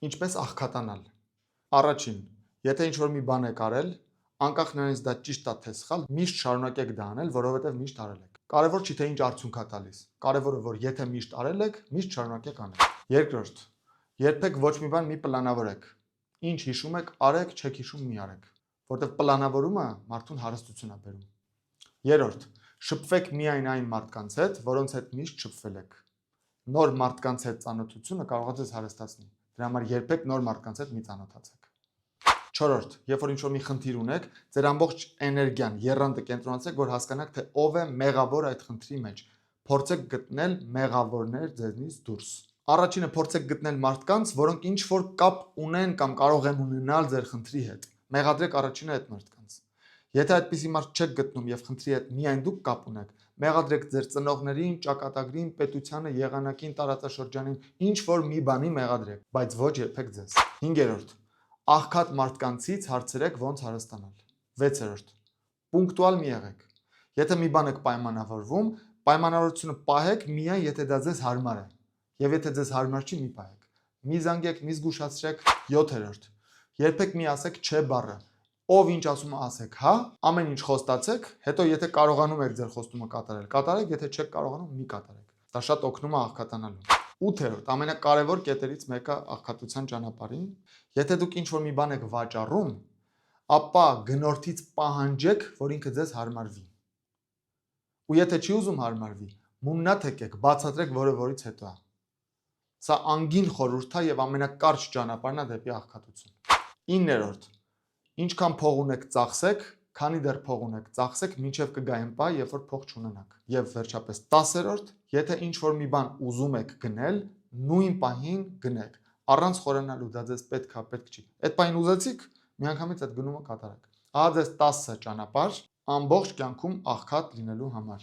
Ինչպես աղքատանալ։ Առաջին, եթե ինչ-որ մի բան եք արել, անկախ նրանից դա ճիշտ է թե սխալ, միշտ շարունակեք դա անել, որովհետև միշտ արել եք։ Կարևոր չի թե ինչ արդյունք է տալիս։ Կարևորը որ եթե միշտ արել եք, միշտ շարունակեք անել։ Երկրորդ, երբեք ոչ մի բան մի պլանավորեք։ Ինչ հիշում եք, արեք, չեք հիշում մի արեք, որովհետև պլանավորումը մարդուն հարստություն է բերում։ Երրորդ, շփվեք միայն այն մարդկանց հետ, որոնց հետ միշտ շփվել եք։ Նոր մարդկանց հետ ծանոթությունը կարող է ձեզ հարստացնի։ Դրա համար երբեք նոր մարդկանց հետ մի ծանոթացեք։ Չորրորդ, երբ որ ինչ-որ մի խնդիր ունեք, ձեր ամբողջ էներգիան, եռանդը կենտրոնացրեք, որ հասկանաք, թե ով է մեղավոր այդ խնդրի մեջ։ Փորձեք գտնել մեղավորներ ձեզնից դուրս։ Առաջինը փորձեք գտնել մարդկանց, որոնք ինչ-որ կապ ունեն կամ կարող են ունենալ ձեր խնդրի հետ։ Մեղադրեք առաջինը այդ մարդկանց։ Եթե այդպիսի մարդ չեք գտնում եւ խնդրի հետ միայն դուք կապ ունեք, մեղադրեք ձեր ծնողներին, ճակատագրին, պետությանը, եղանակին, տարածաշրջանին, ինչ որ մի բանի մեղադրեք, բայց ոչ երբեք ձեզ։ 5-րդ, աղքատ մարդկանցից հարցրեք ոնց հարստանալ։ 6-րդ, պունկտուալ մի եղեք։ Եթե մի բան եք պայմանավորվում, պայմանավորությունը պահեք միայն եթե դա ձեզ հարմար է։ Եվ եթե ձեզ հարմար չի, մի պահեք։ Մի զանգեք, մի զգուշացրեք։ 7-րդ, երբեք մի ասեք չէ բառը։ Ով ինչ ասում է ասեք, հա, ամեն ինչ խոստացեք, հետո եթե կարողանում եք ձեր խոստումը կատարել, կատարեք, եթե չեք կարողանում, մի կատարեք։ Դա շատ օգնում է աղքատանալու։ 8-րդ, ամենակարևոր կետերից մեկը աղքատության ճանապարհին, եթե դուք ինչ-որ մի բան եք վաճառում, ապա գնորդից պահանջեք, որ ինքը ձեզ հարմարվի։ Ու եթե չի ուզում հարմարվի, մուննաթ եկեք, բացատրեք, որը որից հետո է։ Սա անգին խորհուրդ է եւ ամենակարճ ճանապարհն է դեպի աղքատություն։ 9-րդ, ինչքան փող ունեք ծախսեք, քանի դեռ փող ունեք ծախսեք, մինչև կգա այն պահ, երբ որ փող չունենաք։ Եվ վերջապես 10-րդ, եթե ինչ-որ մի բան ուզում եք գնել, նույն պահին գնեք, առանց խորանալու, դա ձեզ պետք չի։ Այդ պահին ուզեցիք, միանգամից այդ գնումը կատարեք։ Ահա ձեզ 10 ճանապարհ ամբողջ կյանքում աղքատ լինելու համար։